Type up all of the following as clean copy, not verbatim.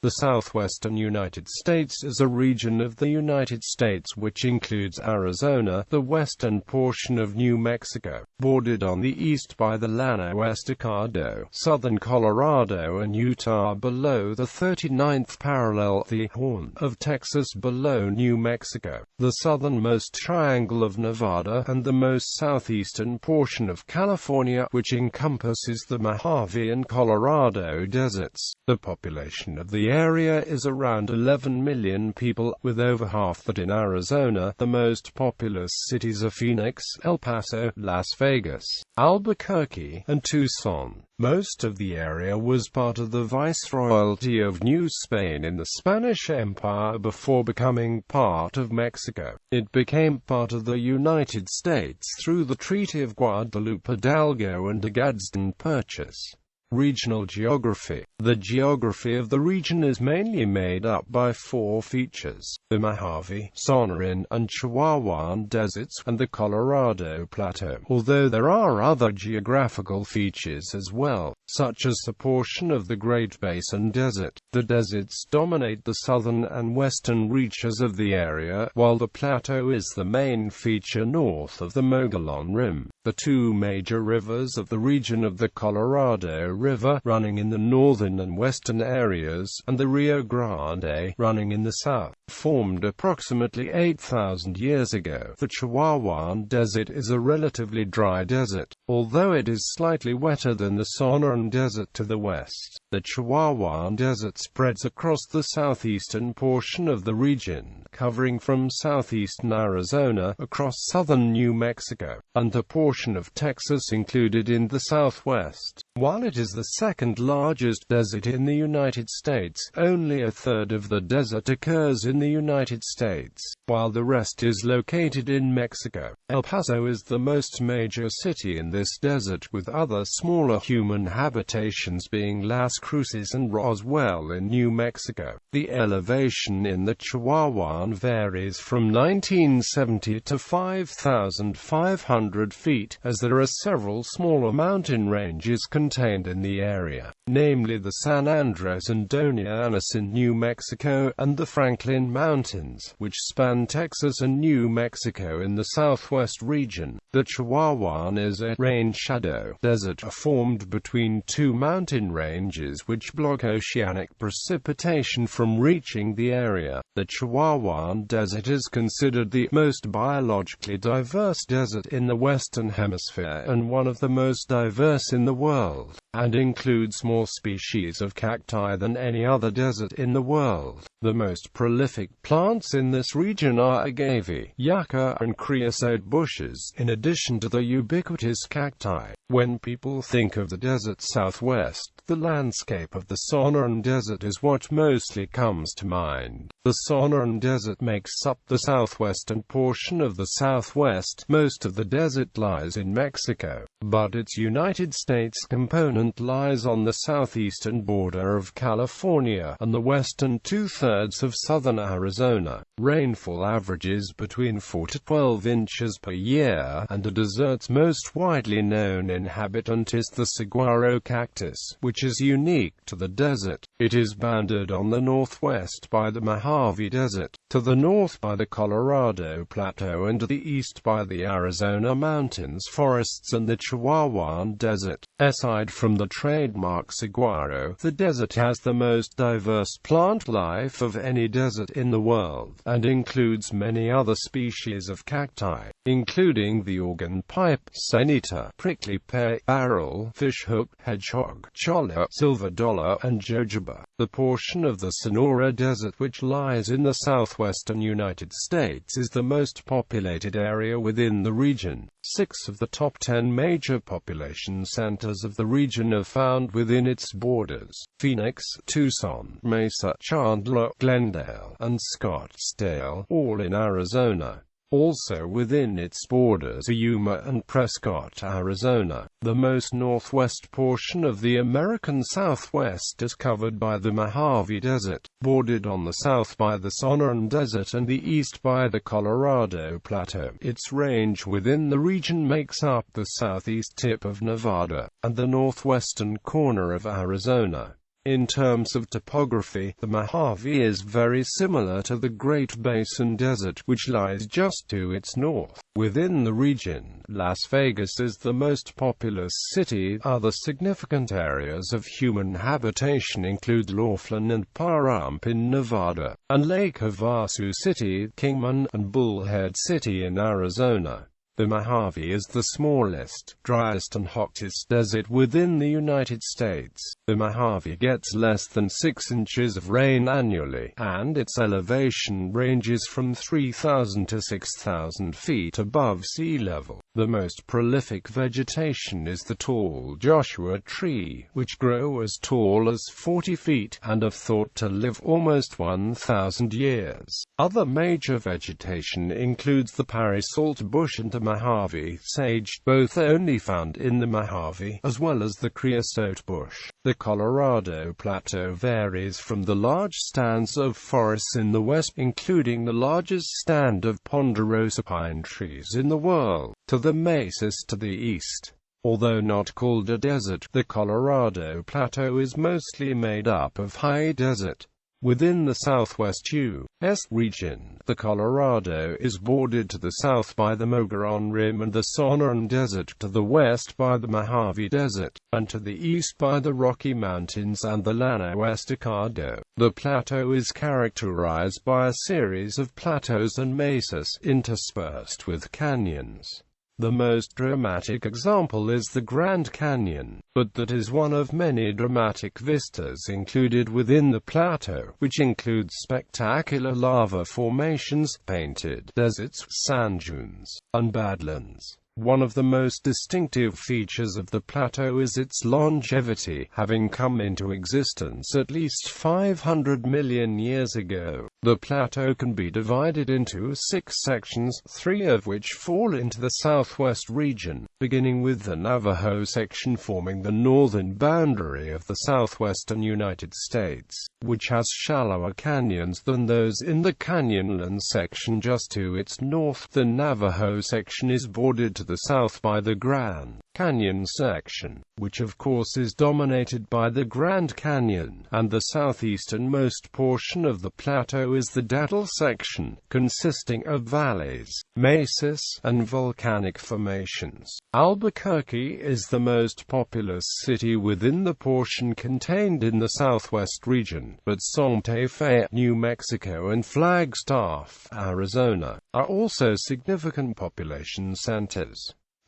The southwestern United States is a region of the United States which includes Arizona, the western portion of New Mexico, bordered on the east by the Llano Estacado, southern Colorado and Utah below the 39th parallel, the Horn of Texas below New Mexico, the southernmost triangle of Nevada, and the most southeastern portion of California, which encompasses the Mojave and Colorado deserts. The population of the area is around 11 million people, with over half that in Arizona. The most populous cities are Phoenix, El Paso, Las Vegas, Albuquerque, and Tucson. Most of the area was part of the Viceroyalty of New Spain in the Spanish Empire before becoming part of Mexico. It became part of the United States through the Treaty of Guadalupe Hidalgo and the Gadsden Purchase. Regional geography. The geography of the region is mainly made up by four features: the Mojave, Sonoran, and Chihuahuan Deserts, and the Colorado Plateau, although there are other geographical features as well, such as a portion of the Great Basin Desert. The deserts dominate the southern and western reaches of the area, while the plateau is the main feature north of the Mogollon Rim. The two major rivers of the region of the Colorado River, running in the northern and western areas, and the Rio Grande, running in the south, formed approximately 8,000 years ago. The Chihuahuan Desert is a relatively dry desert, although it is slightly wetter than the Sonoran Desert to the west. The Chihuahuan Desert spreads across the southeastern portion of the region, covering from southeastern Arizona, across southern New Mexico, and a portion of Texas included in the southwest. While it is the second largest desert in the United States, only a third of the desert occurs in the United States, while the rest is located in Mexico. El Paso is the most major city in this desert, with other smaller human habitations being Las Cruces and Roswell in New Mexico. The elevation in the Chihuahuan varies from 1970 to 5,500 feet, as there are several smaller mountain ranges contained in the area, namely the San Andres and Doña Anis in New Mexico, and the Franklin Mountains, which span Texas and New Mexico in the southwest region. The Chihuahuan is a rain shadow desert formed between two mountain ranges which block oceanic precipitation from reaching the area. The Chihuahuan Desert is considered the most biologically diverse desert in the Western Hemisphere and one of the most diverse in the world, and includes more species of cacti than any other desert in the world. The most prolific plants in this region are agave, yucca, and creosote bushes, in addition to the ubiquitous cacti. When people think of the desert Southwest, the landscape of the Sonoran Desert is what mostly comes to mind. The Sonoran Desert makes up the southwestern portion of the Southwest. Most of the desert lies in Mexico, but its United States component lies on the southeastern border of California and the western two-thirds of southern Arizona. Rainfall averages between 4 to 12 inches per year, and the desert's most widely known inhabitant is the saguaro cactus, which is unique to the desert. It is bounded on the northwest by the Mojave Desert, to the north by the Colorado Plateau, and to the east by the Arizona mountains, forests, and the Chihuahuan Desert. Aside from the trademark saguaro, the desert has the most diverse plant life of any desert in the world, and includes many other species of cacti, including the organ pipe, sanita, prickly pear, barrel, fishhook, hedgehog, cholla, silver dollar, and jojoba. The portion of the Sonoran Desert which lies in the southwestern United States is the most populated area within the region. 6 of the top 10 major population centers of the region are found within its borders: Phoenix, Tucson, Mesa, Chandler, Glendale, and Scottsdale, all in Arizona. Also within its borders are Yuma and Prescott, Arizona. The most northwest portion of the American Southwest is covered by the Mojave Desert, bordered on the south by the Sonoran Desert and the east by the Colorado Plateau. Its range within the region makes up the southeast tip of Nevada, and the northwestern corner of Arizona. In terms of topography, the Mojave is very similar to the Great Basin Desert, which lies just to its north. Within the region, Las Vegas is the most populous city. Other significant areas of human habitation include Laughlin and Pahrump in Nevada, and Lake Havasu City, Kingman, and Bullhead City in Arizona. The Mojave is the smallest, driest and hottest desert within the United States. The Mojave gets less than 6 inches of rain annually, and its elevation ranges from 3,000 to 6,000 feet above sea level. The most prolific vegetation is the tall Joshua tree, which grow as tall as 40 feet, and are thought to live almost 1,000 years. Other major vegetation includes the Parisalt bush and the Mojave sage, both only found in the Mojave, as well as the creosote bush. The Colorado Plateau varies from the large stands of forests in the west, including the largest stand of ponderosa pine trees in the world, to the mesas to the east. Although not called a desert, the Colorado Plateau is mostly made up of high desert. Within the Southwest U.S. region, the Colorado is bordered to the south by the Mogollon Rim and the Sonoran Desert, to the west by the Mojave Desert, and to the east by the Rocky Mountains and the Llano Estacado. The plateau is characterized by a series of plateaus and mesas, interspersed with canyons. The most dramatic example is the Grand Canyon, but that is one of many dramatic vistas included within the plateau, which includes spectacular lava formations, painted deserts, sand dunes, and badlands. One of the most distinctive features of the plateau is its longevity, having come into existence at least 500 million years ago. The plateau can be divided into 6 sections, 3 of which fall into the southwest region, beginning with the Navajo section forming the northern boundary of the southwestern United States, which has shallower canyons than those in the Canyonlands section just to its north. The Navajo section is bordered to the south by the Grand Canyon section, which of course is dominated by the Grand Canyon, and the southeasternmost portion of the plateau is the Datil section, consisting of valleys, mesas, and volcanic formations. Albuquerque is the most populous city within the portion contained in the southwest region, but Santa Fe, New Mexico and Flagstaff, Arizona, are also significant population centers.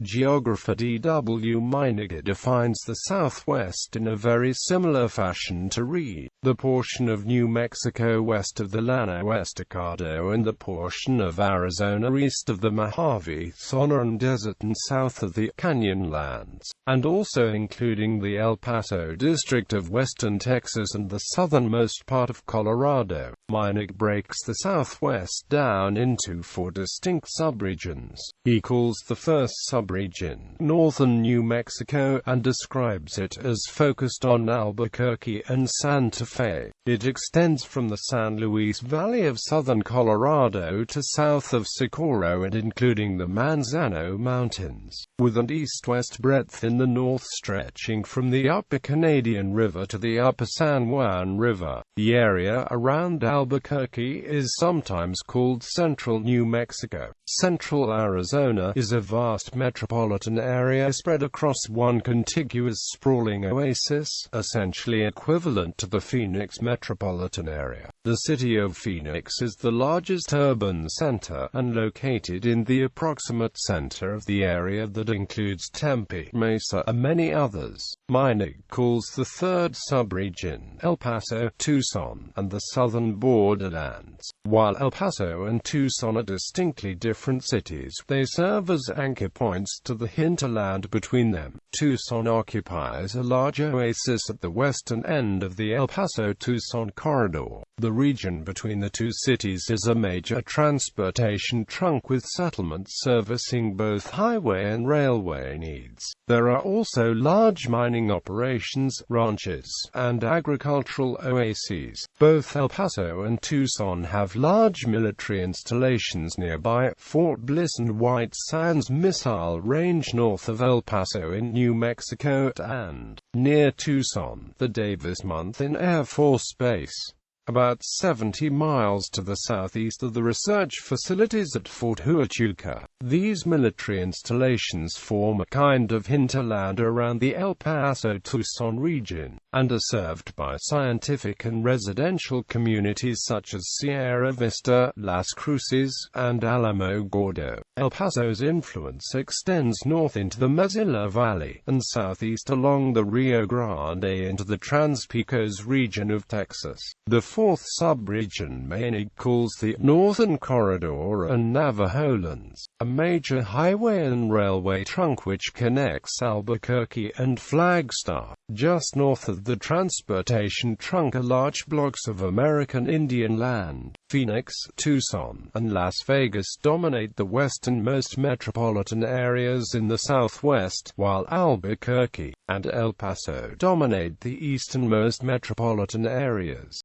Geographer D.W. Meininger defines the Southwest in a very similar fashion to Reed. The portion of New Mexico west of the Llano Estacado and the portion of Arizona east of the Mojave, Sonoran Desert and south of the Canyonlands, and also including the El Paso district of western Texas and the southernmost part of Colorado. Meininger breaks the Southwest down into 4 distinct subregions. He calls the first subregion Northern New Mexico and describes it as focused on Albuquerque and Santa Fe. It extends from the San Luis Valley of southern Colorado to south of Socorro and including the Manzano Mountains, with an east-west breadth in the north stretching from the Upper Canadian River to the Upper San Juan River. The area around Albuquerque is sometimes called Central New Mexico. Central Arizona is a vast metropolitan area spread across one contiguous sprawling oasis, essentially equivalent to the Phoenix metropolitan area. The city of Phoenix is the largest urban center, and located in the approximate center of the area that includes Tempe, Mesa, and many others. Meininger calls the third subregion El Paso, Tucson, and the southern borderlands. While El Paso and Tucson are distinctly different cities, they serve as anchor points to the hinterland between them. Tucson occupies a large oasis at the western end of the El Paso-Tucson corridor. The region between the two cities is a major transportation trunk with settlements servicing both highway and railway needs. There are also large mining operations, ranches, and agricultural oases. Both El Paso and Tucson have large military installations nearby. Fort Bliss and White Sands Missile Range north of El Paso in New New Mexico, and, near Tucson, the Davis Monthan Air Force Base. About 70 miles to the southeast of the research facilities at Fort Huachuca. These military installations form a kind of hinterland around the El Paso-Tucson region, and are served by scientific and residential communities such as Sierra Vista, Las Cruces, and Alamo Gordo. El Paso's influence extends north into the Mozilla Valley, and southeast along the Rio Grande into the Trans-Pecos region of Texas. The fourth subregion Maynard calls the Northern Corridor and Navajolands, a major highway and railway trunk which connects Albuquerque and Flagstaff. Just north of the transportation trunk are large blocks of American Indian land. Phoenix, Tucson, and Las Vegas dominate the westernmost metropolitan areas in the southwest, while Albuquerque and El Paso dominate the easternmost metropolitan areas.